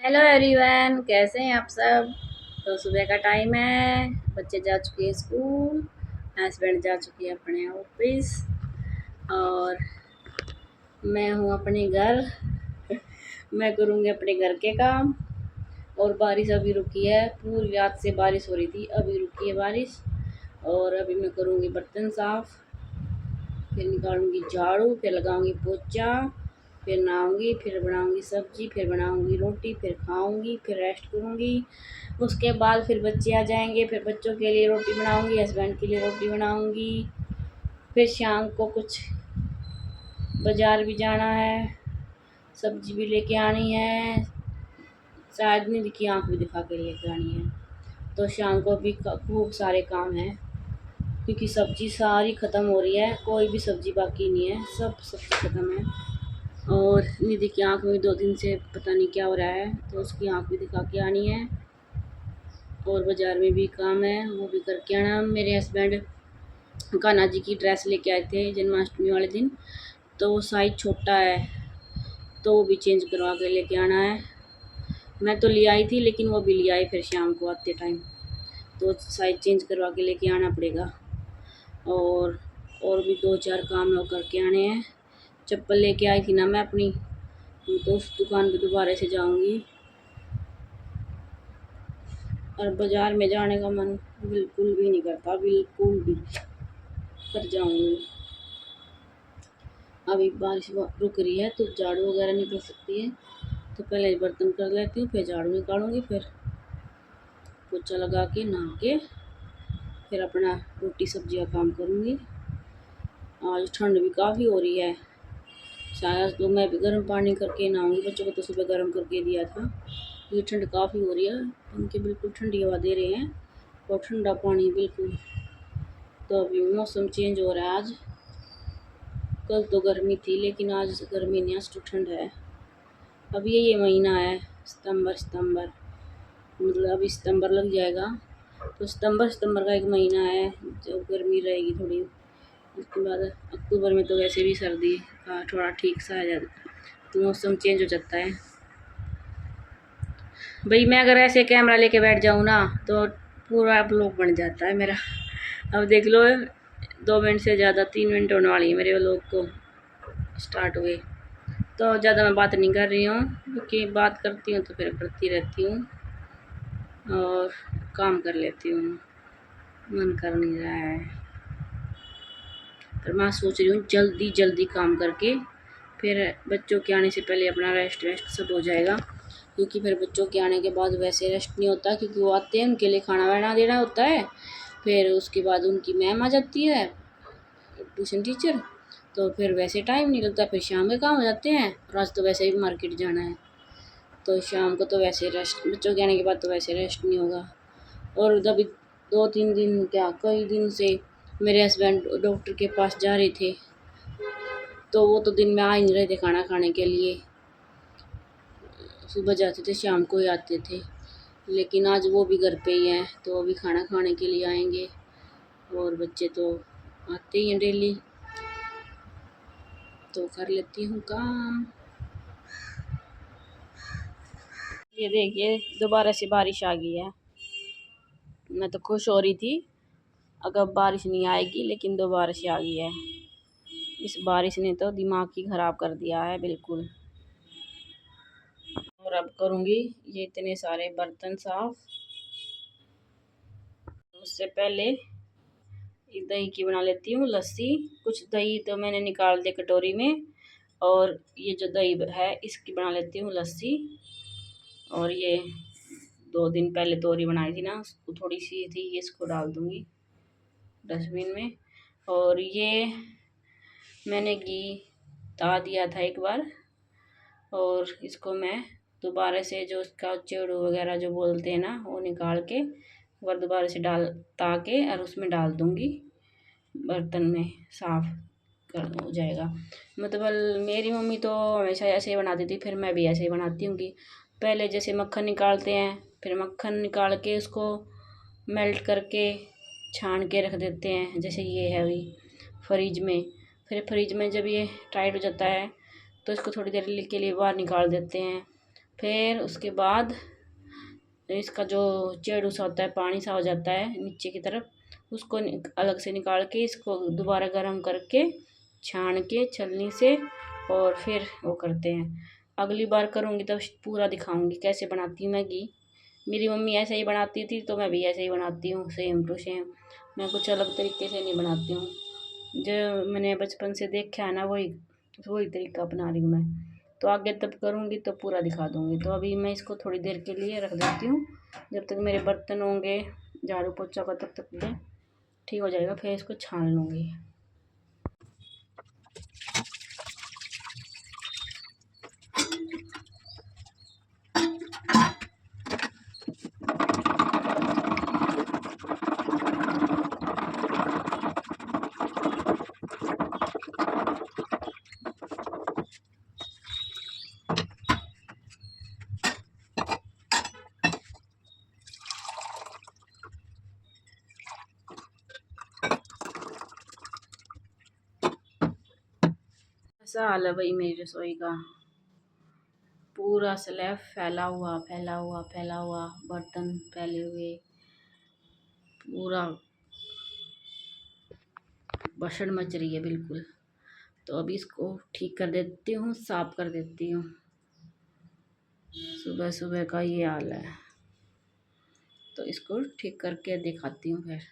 Hello everyone, कैसे हैं आप सब। तो सुबह का टाइम है, बच्चे जा चुके हैं स्कूल, हस्बैंड जा चुके हैं अपने ऑफिस और मैं हूँ अपने घर। मैं करूँगी अपने घर के काम। और बारिश अभी रुकी है, पूरी रात से बारिश हो रही थी, अभी रुकी है बारिश। और अभी मैं करूँगी बर्तन साफ़, फिर निकालूंगी झाड़ू, फिर लगाऊंगी पोछा, फिर नहाऊंगी, फिर बनाऊंगी सब्जी, फिर बनाऊंगी रोटी, फिर खाऊंगी, फिर रेस्ट करूंगी। उसके बाद फिर बच्चे आ जाएंगे, फिर बच्चों के लिए रोटी बनाऊंगी, हस्बैंड के लिए रोटी बनाऊंगी। फिर शाम को कुछ बाज़ार भी जाना है, सब्जी भी लेके आनी है, शायद निधि की आँख भी दिखा के लेके आनी है। तो शाम को भी खूब सारे काम हैं, क्योंकि सब्जी सारी ख़त्म हो रही है, कोई भी सब्जी बाकी नहीं है, सब सब्जी ख़त्म है। और निधि की आँख में 2 दिन से पता नहीं क्या हो रहा है, तो उसकी आँख भी दिखा के आनी है। और बाज़ार में भी काम है, वो भी करके आना। मेरे हस्बैंड कान्हा जी की ड्रेस लेके आए थे जन्माष्टमी वाले दिन, तो वो साइज़ छोटा है, तो वो भी चेंज करवा के लेके आना है। मैं तो ले आई थी, लेकिन वो भी ले आई फिर शाम को आते टाइम, तो साइज़ चेंज करवा के लेके आना पड़ेगा। और भी 2-4 काम और करके आने हैं। चप्पल लेके आई थी ना मैं अपनी, तो उस दुकान पे दोबारा से जाऊंगी। और बाज़ार में जाने का मन बिल्कुल भी नहीं करता, बिल्कुल भी। पर जाऊंगी। अभी बारिश रुक रही है तो झाड़ू वगैरह निकल सकती है, तो पहले बर्तन कर लेती हूँ, फिर झाड़ू निकालूंगी, फिर पोछा लगा के नहा के फिर अपना रोटी सब्जी का काम करूँगी। आज ठंड भी काफ़ी हो रही है, शायद तो मैं भी गर्म पानी करके नहाऊंगी। बच्चों को तो सुबह गर्म करके दिया था। ये ठंड काफ़ी हो रही है, पंखे बिल्कुल ठंडी हवा दे रहे हैं और ठंडा पानी बिल्कुल। तो अभी मौसम चेंज हो रहा है आज, कल तो गर्मी थी लेकिन आज गर्मी नहीं, आज तो ठंड है। अब ये महीना है सितंबर, मतलब अभी सितंबर लग जाएगा, तो सितंबर का एक महीना है जब गर्मी रहेगी थोड़ी। उसके बाद अक्टूबर में तो वैसे भी सर्दी का थोड़ा ठीक सा आ जाता, तो मौसम चेंज हो जाता है। भाई मैं अगर ऐसे कैमरा लेके बैठ जाऊँ ना, तो पूरा ब्लॉग बन जाता है मेरा। अब देख लो, 2 मिनट से ज़्यादा 3 मिनट होने वाली है मेरे व्लॉग को स्टार्ट हुए। तो ज़्यादा मैं बात नहीं कर रही हूँ, क्योंकि बात करती हूँ तो फिर करती रहती हूँ और काम कर लेती हूँ, मन कर नहीं रहा है। पर मैं सोच रही हूँ जल्दी जल्दी काम करके फिर बच्चों के आने से पहले अपना रेस्ट सब हो जाएगा, क्योंकि फिर बच्चों के आने के बाद वैसे रेस्ट नहीं होता, क्योंकि वो आते हैं, उनके लिए खाना वाना देना होता है। फिर उसके बाद उनकी मैम आ जाती है, ट्यूशन टीचर, तो फिर वैसे टाइम नहीं लगता, फिर शाम के काम हो जाते हैं। और आज तो वैसे भी मार्केट जाना है, तो शाम को तो वैसे रेस्ट, बच्चों के आने के बाद तो वैसे रेस्ट नहीं होगा। और अभी 2-3 दिन क्या कई दिन से मेरे हस्बैंड डॉक्टर के पास जा रहे थे, तो वो तो दिन में आ ही नहीं रहे थे खाना खाने के लिए। सुबह जाते थे, शाम को ही आते थे, लेकिन आज वो भी घर पे ही हैं, तो वो भी खाना खाने के लिए आएंगे। और बच्चे तो आते ही हैं डेली, तो कर लेती हूँ काम। ये देखिए दोबारा से बारिश आ गई है, मैं तो खुश हो रही थी अगर बारिश नहीं आएगी, लेकिन दोबारा से आ गई है। इस बारिश ने तो दिमाग ही ख़राब कर दिया है बिल्कुल। और अब करूँगी ये इतने सारे बर्तन साफ़। उससे पहले दही की बना लेती हूँ लस्सी। कुछ दही तो मैंने निकाल दिया कटोरी में, और ये जो दही है इसकी बना लेती हूँ लस्सी। और ये 2 दिन पहले तोरी बनाई थी ना, उसको थोड़ी सी थी, ये इसको डाल दूँगी डस्टबिन में। और ये मैंने घी ता दिया था एक बार, और इसको मैं दोबारा से जो उसका चेड़ू वगैरह जो बोलते हैं ना, वो निकाल के एक बार दोबारा से डाल ता के और उसमें डाल दूँगी बर्तन में, साफ़ कर हो जाएगा। मतलब मेरी मम्मी तो हमेशा ऐसे ही बनाती थी, फिर मैं भी ऐसे ही बनाती हूँ कि पहले जैसे मक्खन निकालते हैं, फिर मक्खन निकाल के उसको मेल्ट करके छान के रख देते हैं, जैसे ये है अभी फ्रिज में। फिर फ्रिज में जब ये टाइट हो जाता है तो इसको थोड़ी देर के लिए बाहर निकाल देते हैं, फिर उसके बाद इसका जो चेड़ू सा होता है, पानी सा हो जाता है नीचे की तरफ, उसको अलग से निकाल के इसको दोबारा गर्म करके छान के छलनी से, और फिर वो करते हैं। अगली बार करूँगी तब पूरा दिखाऊंगी कैसे बनाती हूँ मैं घी। मेरी मम्मी ऐसे ही बनाती थी तो मैं भी ऐसे ही बनाती हूँ, सेम टू सेम। मैं कुछ अलग तरीके से नहीं बनाती हूँ, जो मैंने बचपन से देखा है ना वही वही तरीका अपना रही हूँ मैं। तो आगे तब करूँगी तो पूरा दिखा दूँगी। तो अभी मैं इसको थोड़ी देर के लिए रख देती हूँ, जब तक मेरे बर्तन होंगे झाड़ू पोछा का तब तक ये ठीक हो जाएगा, फिर इसको छान लूँगी। ऐसा हाल है भाई मेरी रसोई का, पूरा स्लैब फैला हुआ फैला हुआ फैला हुआ, बर्तन फैले हुए, पूरा भसड़ मच रही है बिल्कुल। तो अभी इसको ठीक कर देती हूँ, साफ कर देती हूँ। सुबह सुबह का ये हाल है, तो इसको ठीक करके दिखाती हूँ फिर।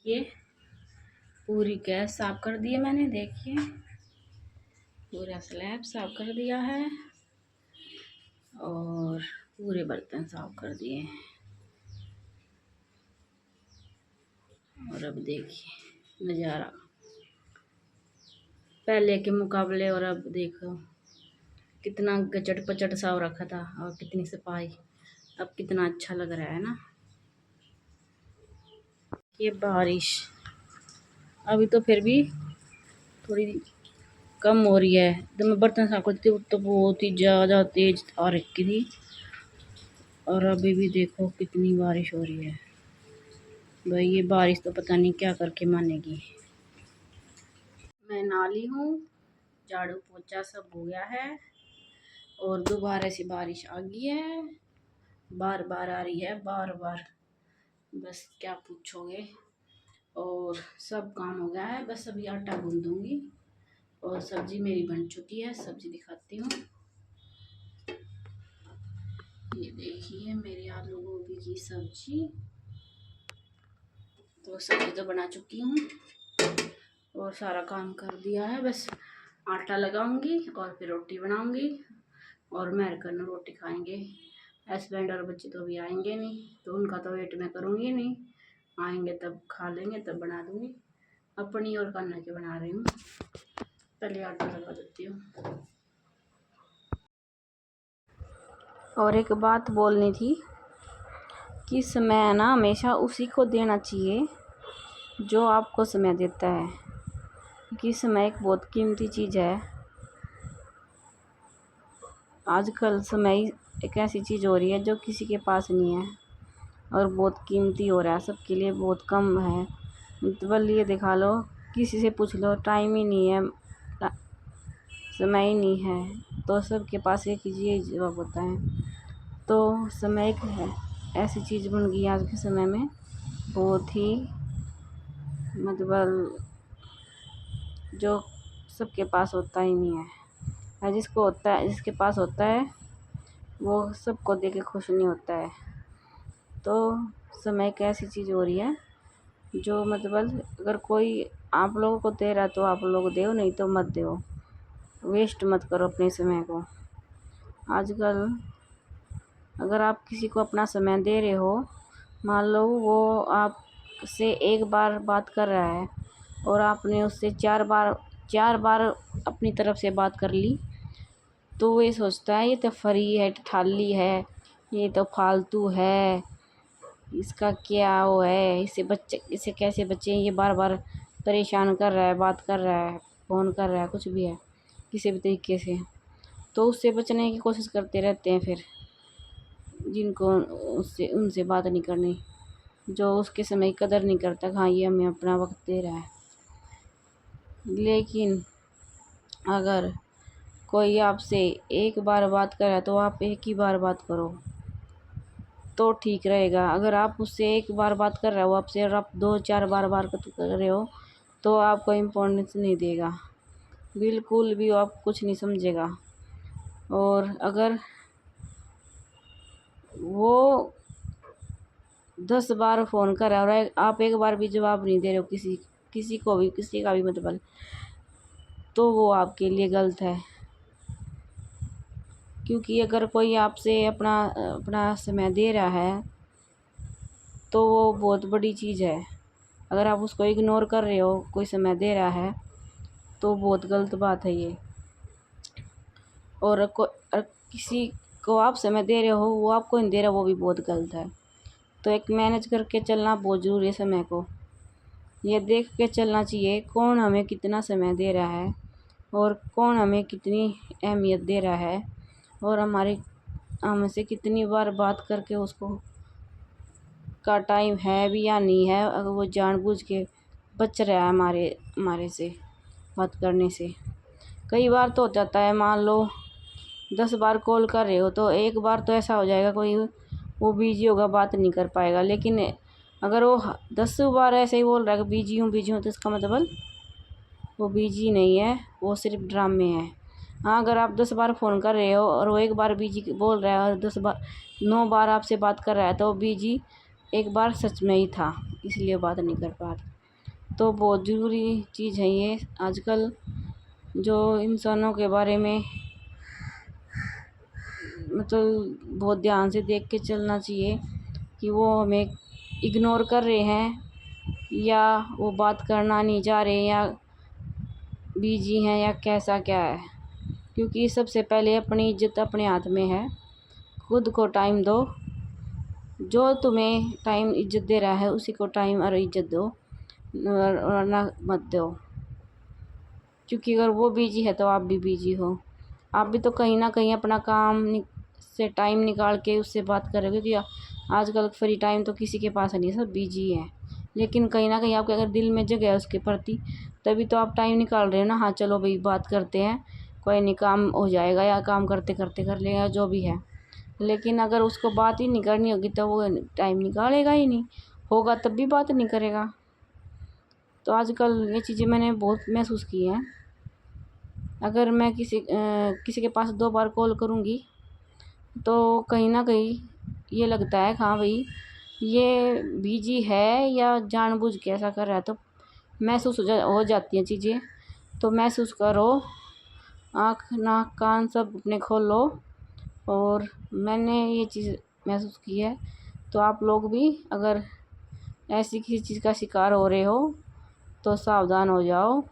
ये पूरी गैस साफ कर दी है मैंने, देखिए पूरा स्लैब साफ कर दिया है और पूरे बर्तन साफ कर दिए हैं। और अब देखिए नज़ारा पहले के मुकाबले, और अब देखो कितना गचड़ पचड़ सा हो रखा था और कितनी सफाई, अब कितना अच्छा लग रहा है ना। ये बारिश अभी तो फिर भी थोड़ी कम हो रही है, जब मैं बर्तन साफ करती हूँ तो बहुत ही ज़्यादा तेज आ रखी थी, और अभी भी देखो कितनी बारिश हो रही है। भाई ये बारिश तो पता नहीं क्या करके मानेगी। मैं नाली हूँ, झाड़ू पोछा सब हो गया है और दोबारा से बारिश आ गई है, बार बार आ रही है, बार बार, बस क्या पूछोगे। और सब काम हो गया है, बस अभी आटा गूंद दूंगी और सब्जी मेरी बन चुकी है। सब्जी दिखाती हूँ, ये देखिए मेरी आलू गोभी की सब्जी। तो सब्जी तो बना चुकी हूँ और सारा काम कर दिया है, बस आटा लगाऊंगी और फिर रोटी बनाऊंगी और मेहरकन रोटी खाएंगे। हस्बैंड और बच्चे तो अभी आएंगे नहीं, तो उनका तो वेट मैं करूँगी नहीं, आएंगे तब खा लेंगे, तब बना दूँगी। अपनी और कान्हा के बना रही हूँ, पहले आटा लगा देती हूँ। और एक बात बोलनी थी कि समय ना हमेशा उसी को देना चाहिए जो आपको समय देता है, क्योंकि समय एक बहुत कीमती चीज़ है। आजकल समय एक ऐसी चीज़ हो रही है जो किसी के पास नहीं है और बहुत कीमती हो रहा है, सबके लिए बहुत कम है। मतलब ये दिखा लो, किसी से पूछ लो, टाइम ही नहीं है, समय ही नहीं है, तो सबके पास एक ही जवाब होता है। तो समय एक है ऐसी चीज़ बन गई आज के समय में, बहुत ही मतलब जो सबके पास होता ही नहीं है। जिसको होता है, जिसके पास होता है वो सबको दे के खुश नहीं होता है। तो समय एक ऐसी चीज़ हो रही है जो मतलब अगर कोई आप लोगों को दे रहा है तो आप लोग दो, नहीं तो मत दो, वेस्ट मत करो अपने समय को। आजकल अगर आप किसी को अपना समय दे रहे हो, मान लो वो आपसे एक बार बात कर रहा है और आपने उससे चार बार अपनी तरफ से बात कर ली, तो वो ये सोचता है ये तो फ्री है, ठाली है, ये तो फालतू है, इसका क्या वो है, इसे कैसे बच्चे, ये बार बार परेशान कर रहा है, बात कर रहा है, फ़ोन कर रहा है, कुछ भी है किसी भी तरीके से। तो उससे बचने की कोशिश करते रहते हैं फिर, जिनको उससे उनसे बात नहीं करनी, जो उसके समय की कदर नहीं करता। हाँ, ये हमें अपना वक्त दे रहा है, लेकिन अगर कोई आपसे एक बार बात कर रहा है तो आप एक ही बार बात करो तो ठीक रहेगा। अगर आप उससे एक बार बात कर रहे हो आपसे और आप 2-4 बार कर रहे हो तो आपको इम्पोर्टेंस नहीं देगा, बिल्कुल भी आप कुछ नहीं समझेगा। और अगर वो 10 बार फ़ोन कर रहा है और आप एक बार भी जवाब नहीं दे रहे हो किसी को भी, किसी का भी मतलब, तो वो आपके लिए गलत है। क्योंकि अगर कोई आपसे अपना समय दे रहा है तो वो बहुत बड़ी चीज़ है। अगर आप उसको इग्नोर कर रहे हो, कोई समय दे रहा है, तो बहुत गलत बात है ये। और किसी को आप समय दे रहे हो वो आपको नहीं दे रहा, वो भी बहुत गलत है। तो एक मैनेज करके चलना बहुत ज़रूरी है समय को। ये देख के चलना चाहिए कौन हमें कितना समय दे रहा है और कौन हमें कितनी अहमियत दे रहा है और हमसे कितनी बार बात करके उसको का टाइम है भी या नहीं है। अगर वो जानबूझ के बच रहा है हमारे से बात करने से। कई बार तो हो जाता है, मान लो 10 बार कॉल कर रहे हो तो एक बार तो ऐसा हो जाएगा कोई वो बिजी होगा, बात नहीं कर पाएगा। लेकिन अगर वो 10 बार ऐसे ही बोल रहा है कि बिजी हूँ, तो इसका मतलब वो बिजी नहीं है, वो सिर्फ ड्रामे है। हाँ, अगर आप 10 बार फ़ोन कर रहे हो और वो एक बार बिजी बोल रहा है और 9 बार आपसे बात कर रहा है, तो बिजी एक बार सच में ही था, इसलिए बात नहीं कर पा रहा। तो बहुत ज़रूरी चीज़ है ये आजकल, जो इंसानों के बारे में मतलब बहुत ध्यान से देख के चलना चाहिए कि वो हमें इग्नोर कर रहे हैं या वो बात करना नहीं चाह रहे या बिजी हैं या कैसा क्या है। क्योंकि सबसे पहले अपनी इज्जत अपने हाथ में है। खुद को टाइम दो, जो तुम्हें टाइम इज्जत दे रहा है उसी को टाइम और इज्जत दो, वरना मत दो। क्योंकि अगर वो बिजी है तो आप भी बिजी हो, आप भी तो कहीं ना कहीं अपना काम से टाइम निकाल के उससे बात करोगे। क्योंकि आजकल फ्री टाइम तो किसी के पास नहीं, सब बिजी है। लेकिन कहीं ना कहीं आपके अगर दिल में जगह है उसके प्रति, तभी तो आप टाइम निकाल रहे हो ना। हाँ चलो भाई बात करते हैं, कोई नहीं काम हो जाएगा या काम करते करते कर लेगा जो भी है। लेकिन अगर उसको बात ही नहीं करनी होगी तो वो टाइम निकालेगा ही नहीं, होगा तब भी बात नहीं करेगा। तो आजकल ये चीज़ें मैंने बहुत महसूस की हैं। अगर मैं किसी के पास 2 बार कॉल करूँगी तो कहीं ना कहीं ये लगता है हाँ भाई ये बिजी है या जानबूझ के ऐसा कर रहा है। तो महसूस हो जाती हैं चीज़ें। तो महसूस करो, आँख नाक कान सब अपने खोलो। और मैंने ये चीज़ महसूस की है। तो आप लोग भी अगर ऐसी किसी चीज़ का शिकार हो रहे हो तो सावधान हो जाओ।